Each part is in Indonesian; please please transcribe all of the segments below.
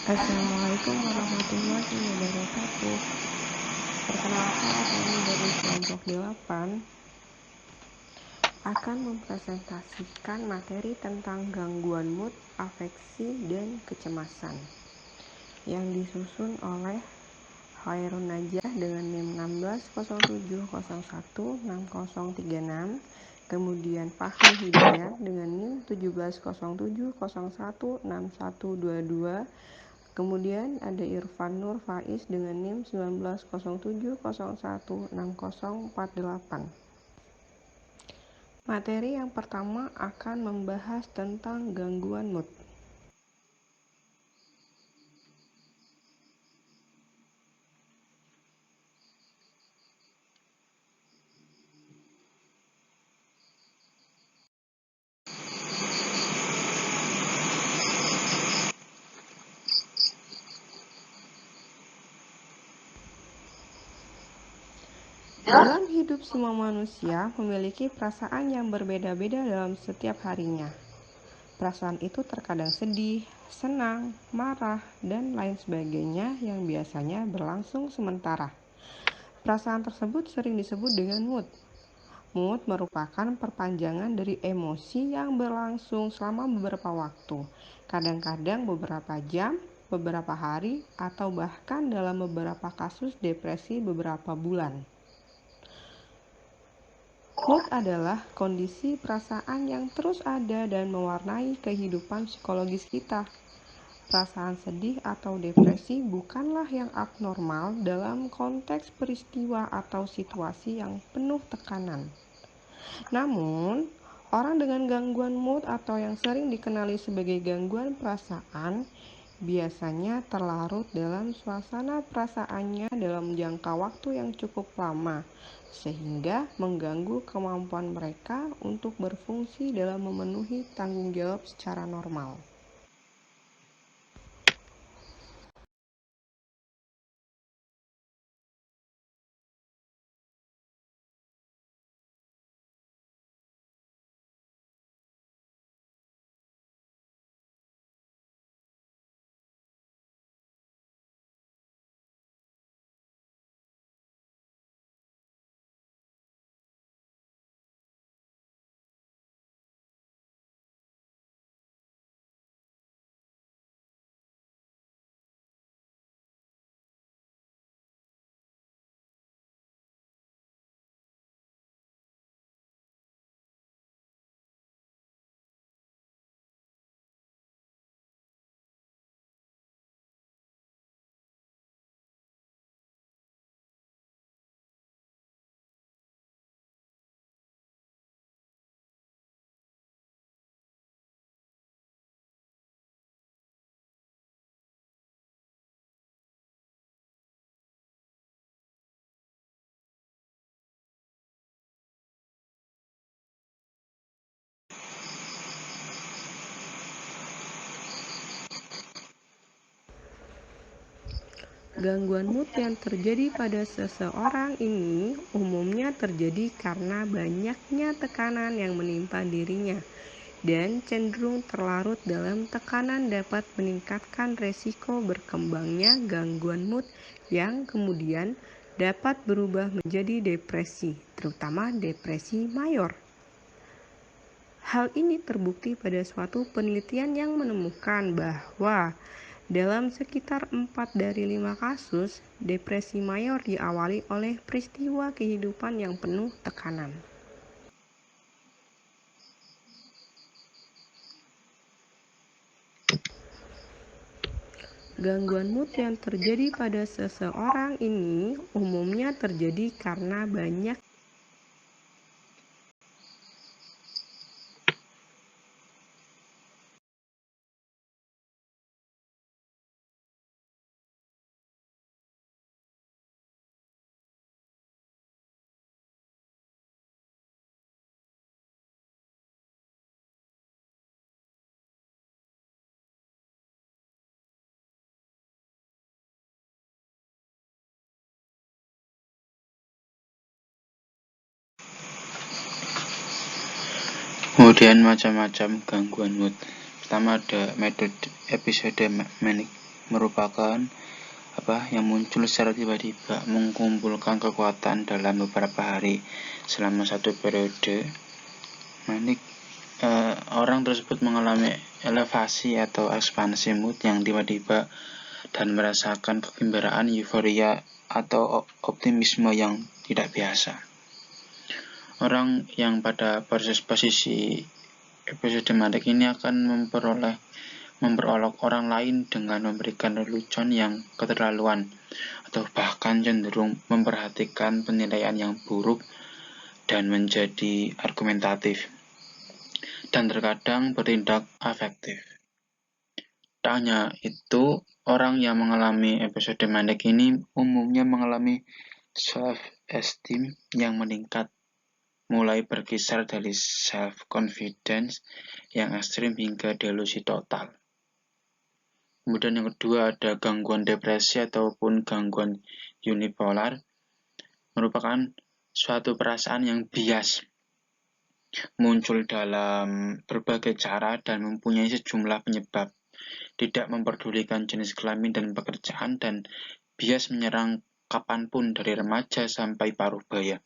Assalamualaikum warahmatullahi wabarakatuh. Perkenalkan, kami dari kelompok 8 akan mempresentasikan materi tentang gangguan mood, afeksi, dan kecemasan yang disusun oleh Khairun Najah dengan NIM 1607016036, kemudian Fahmi Hidayat dengan NIM 1707016122, kemudian ada Irfan Nur Faiz dengan NIM 1907016048. Materi yang pertama akan membahas tentang gangguan mood. Dalam hidup semua manusia memiliki perasaan yang berbeda-beda dalam setiap harinya. Perasaan itu terkadang sedih, senang, marah, dan lain sebagainya yang biasanya berlangsung sementara. Perasaan tersebut sering disebut dengan mood. Mood merupakan perpanjangan dari emosi yang berlangsung selama beberapa waktu, kadang-kadang beberapa jam, beberapa hari, atau bahkan dalam beberapa kasus depresi beberapa bulan. Mood adalah kondisi perasaan yang terus ada dan mewarnai kehidupan psikologis kita. Perasaan sedih atau depresi bukanlah yang abnormal dalam konteks peristiwa atau situasi yang penuh tekanan. Namun, orang dengan gangguan mood atau yang sering dikenali sebagai gangguan perasaan biasanya terlarut dalam suasana perasaannya dalam jangka waktu yang cukup lama, sehingga mengganggu kemampuan mereka untuk berfungsi dalam memenuhi tanggung jawab secara normal. Gangguan mood yang terjadi pada seseorang ini umumnya terjadi karena banyaknya tekanan yang menimpa dirinya, dan cenderung terlarut dalam tekanan dapat meningkatkan resiko berkembangnya gangguan mood yang kemudian dapat berubah menjadi depresi, terutama depresi mayor. Hal ini terbukti pada suatu penelitian yang menemukan bahwa dalam sekitar 4 dari 5 kasus, depresi mayor diawali oleh peristiwa kehidupan yang penuh tekanan. Gangguan mood yang terjadi pada seseorang ini umumnya terjadi karena banyak Kemudian macam-macam gangguan mood. Pertama ada episode manic merupakan yang muncul secara tiba-tiba, mengumpulkan kekuatan dalam beberapa hari selama satu periode. Orang tersebut mengalami elevasi atau ekspansi mood yang tiba-tiba dan merasakan kegembiraan, euforia, atau optimisme yang tidak biasa. Orang yang pada posisi episodematik ini akan memperolok orang lain dengan memberikan lelucon yang keterlaluan, atau bahkan cenderung memperhatikan penilaian yang buruk dan menjadi argumentatif, dan terkadang bertindak afektif. Tak hanya itu, orang yang mengalami episode manik ini umumnya mengalami self-esteem yang meningkat, mulai berkisar dari self-confidence yang ekstrim hingga delusi total. Kemudian yang kedua ada gangguan depresi ataupun gangguan unipolar, merupakan suatu perasaan yang bias, muncul dalam berbagai cara dan mempunyai sejumlah penyebab, tidak memperdulikan jenis kelamin dan pekerjaan, dan bias menyerang kapanpun dari remaja sampai parubaya,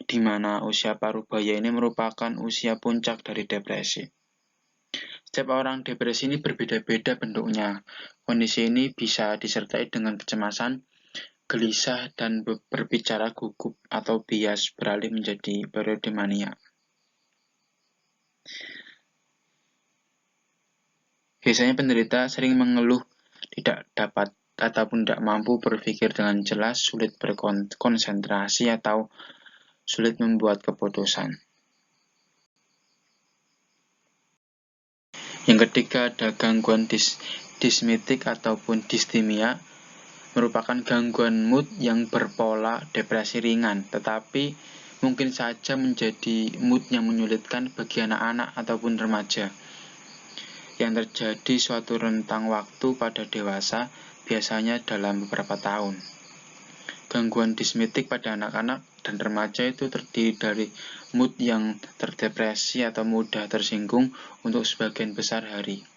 di mana usia parubaya ini merupakan usia puncak dari depresi. Setiap orang depresi ini berbeda-beda bentuknya. Kondisi ini bisa disertai dengan kecemasan, gelisah, dan berbicara gugup atau bias beralih menjadi periode mania. Biasanya penderita sering mengeluh tidak dapat ataupun tidak mampu berpikir dengan jelas, sulit berkonsentrasi, atau sulit membuat keputusan. Yang ketiga ada gangguan dismetik ataupun distimia, merupakan gangguan mood yang berpola depresi ringan, tetapi mungkin saja menjadi mood yang menyulitkan bagi anak-anak ataupun remaja, yang terjadi suatu rentang waktu pada dewasa, biasanya dalam beberapa tahun. Gangguan dismetik pada anak-anak dan remaja itu terdiri dari mood yang terdepresi atau mudah tersinggung untuk sebagian besar hari,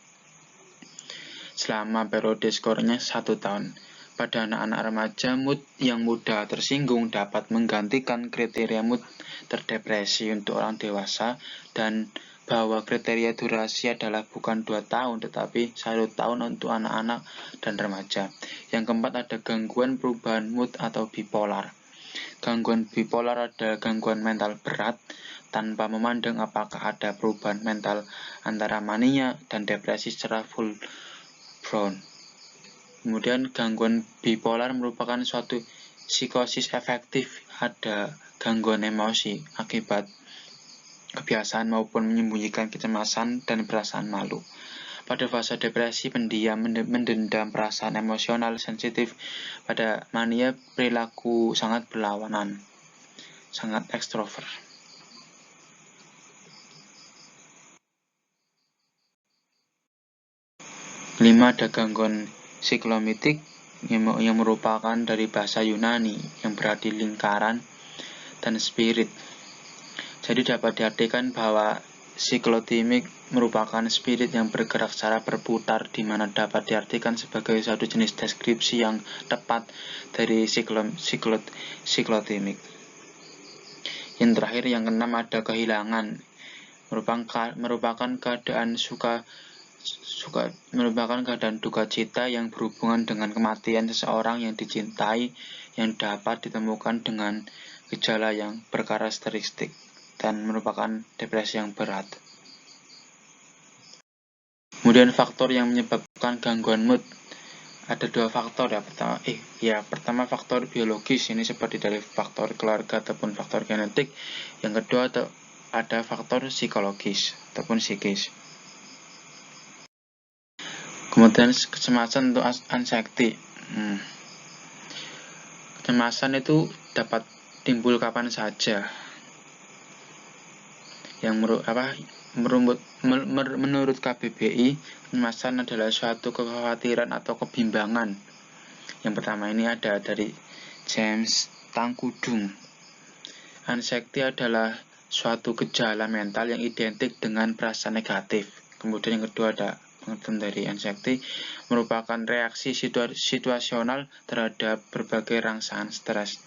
selama periode skornya 1 tahun. Pada anak-anak remaja, mood yang mudah tersinggung dapat menggantikan kriteria mood terdepresi untuk orang dewasa, dan bahwa kriteria durasi adalah bukan 2 tahun tetapi 1 tahun untuk anak-anak dan remaja. Yang keempat ada gangguan perubahan mood atau bipolar. Gangguan bipolar adalah gangguan mental berat tanpa memandang apakah ada perubahan mental antara mania dan depresi secara full blown. Kemudian gangguan bipolar merupakan suatu psikosis efektif, ada gangguan emosi akibat kebiasaan maupun menyembunyikan kecemasan dan perasaan malu. Pada fase depresi, pendiam mendendam perasaan emosional sensitif. Pada mania, perilaku sangat berlawanan, sangat ekstrovert. Kelima ada gangguan siklomitik yang merupakan dari bahasa Yunani yang berarti lingkaran dan spirit. Jadi dapat diartikan bahwa siklotimik merupakan spirit yang bergerak secara berputar, di mana dapat diartikan sebagai suatu jenis deskripsi yang tepat dari siklotimik. Yang terakhir, yang keenam ada kehilangan, merupakan keadaan merupakan keadaan duka cita yang berhubungan dengan kematian seseorang yang dicintai, yang dapat ditemukan dengan gejala yang berkarakteristik dan merupakan depresi yang berat. Kemudian faktor yang menyebabkan gangguan mood, ada 2 faktor ya. Pertama faktor biologis, ini seperti dari faktor keluarga ataupun faktor genetik. Yang kedua ada faktor psikologis ataupun psikis. Kemudian kecemasan untuk anxiety. Kecemasan itu dapat timbul kapan saja. Menurut KBBI, kecemasan adalah suatu kekhawatiran atau kebimbangan. Yang pertama ini ada dari James Tangkudung. Anxiety adalah suatu gejala mental yang identik dengan perasaan negatif. Kemudian yang kedua ada pengertian dari anxiety merupakan reaksi situasional terhadap berbagai rangsangan stres.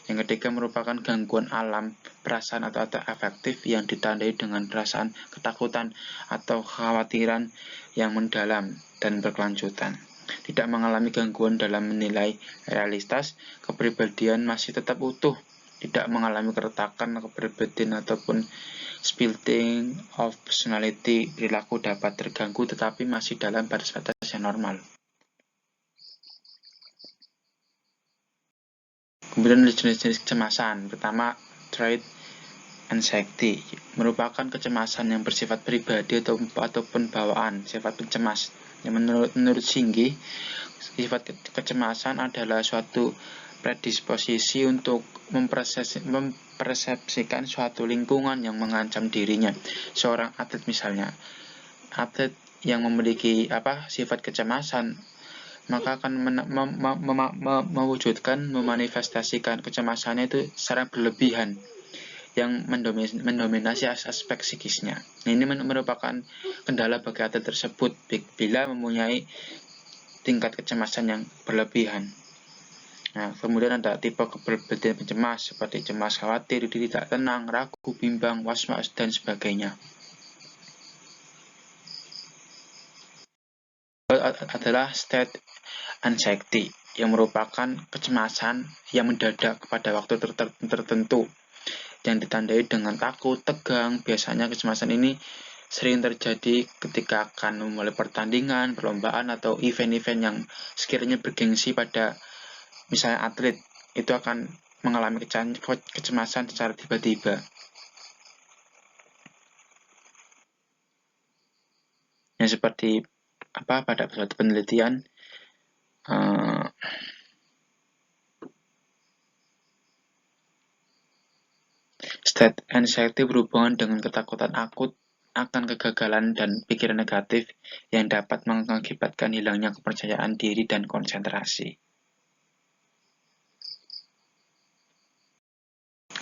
Yang ketiga merupakan gangguan alam perasaan atau afektif yang ditandai dengan perasaan ketakutan atau kekhawatiran yang mendalam dan berkelanjutan. Tidak mengalami gangguan dalam menilai realitas, kepribadian masih tetap utuh, tidak mengalami keretakan kepribadian ataupun splitting of personality, perilaku dapat terganggu tetapi masih dalam batas-batas yang normal. Kemudian ada jenis-jenis kecemasan. Pertama, trait anxiety merupakan kecemasan yang bersifat pribadi ataupun bawaan, sifat pencemas. Yang menurut Singgi, sifat kecemasan adalah suatu predisposisi untuk mempersepsikan suatu lingkungan yang mengancam dirinya. Seorang atlet misalnya, atlet yang memiliki sifat kecemasan, maka akan mewujudkan, memanifestasikan kecemasannya itu secara berlebihan yang mendominasi aspek psikisnya. Ini merupakan kendala bagi atlet tersebut bila mempunyai tingkat kecemasan yang berlebihan. Nah, kemudian ada tipe kepribadian pencemas seperti cemas, khawatir, tidak tenang, ragu, bimbang, was-was, dan sebagainya. Adalah state anxiety yang merupakan kecemasan yang mendadak pada waktu tertentu yang ditandai dengan takut, tegang. Biasanya kecemasan ini sering terjadi ketika akan memulai pertandingan, perlombaan, atau event-event yang sekiranya bergengsi pada misalnya atlet, itu akan mengalami kecemasan secara tiba-tiba. Yang seperti pada suatu penelitian, state anxiety berhubungan dengan ketakutan akut akan kegagalan dan pikiran negatif yang dapat mengakibatkan hilangnya kepercayaan diri dan konsentrasi.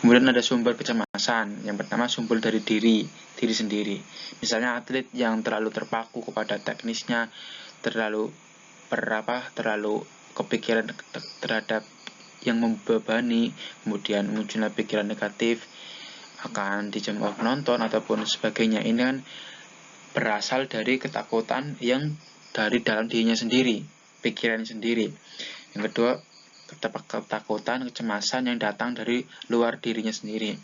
Kemudian ada sumber kecemasan. Yang pertama, sumber dari diri sendiri. Misalnya atlet yang terlalu terpaku kepada teknisnya, terlalu kepikiran terhadap yang membebani, kemudian munculnya pikiran negatif akan dijamah penonton ataupun sebagainya. Ini kan berasal dari ketakutan yang dari dalam dirinya sendiri, pikiran sendiri. Yang kedua, ketakutan, kecemasan yang datang dari luar dirinya sendiri,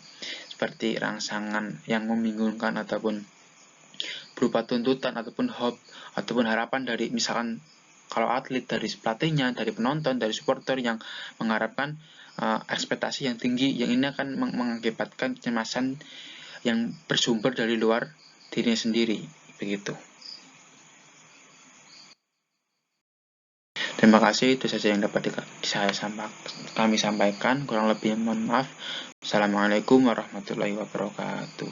seperti rangsangan yang membingungkan ataupun berupa tuntutan ataupun hope ataupun harapan dari, misalkan kalau atlet, dari pelatihnya, dari penonton, dari supporter yang mengharapkan ekspektasi yang tinggi, yang ini akan mengakibatkan kecemasan yang bersumber dari luar dirinya sendiri, begitu. Terima kasih, itu saja yang dapat kami sampaikan. Kurang lebih mohon maaf. Assalamualaikum warahmatullahi wabarakatuh.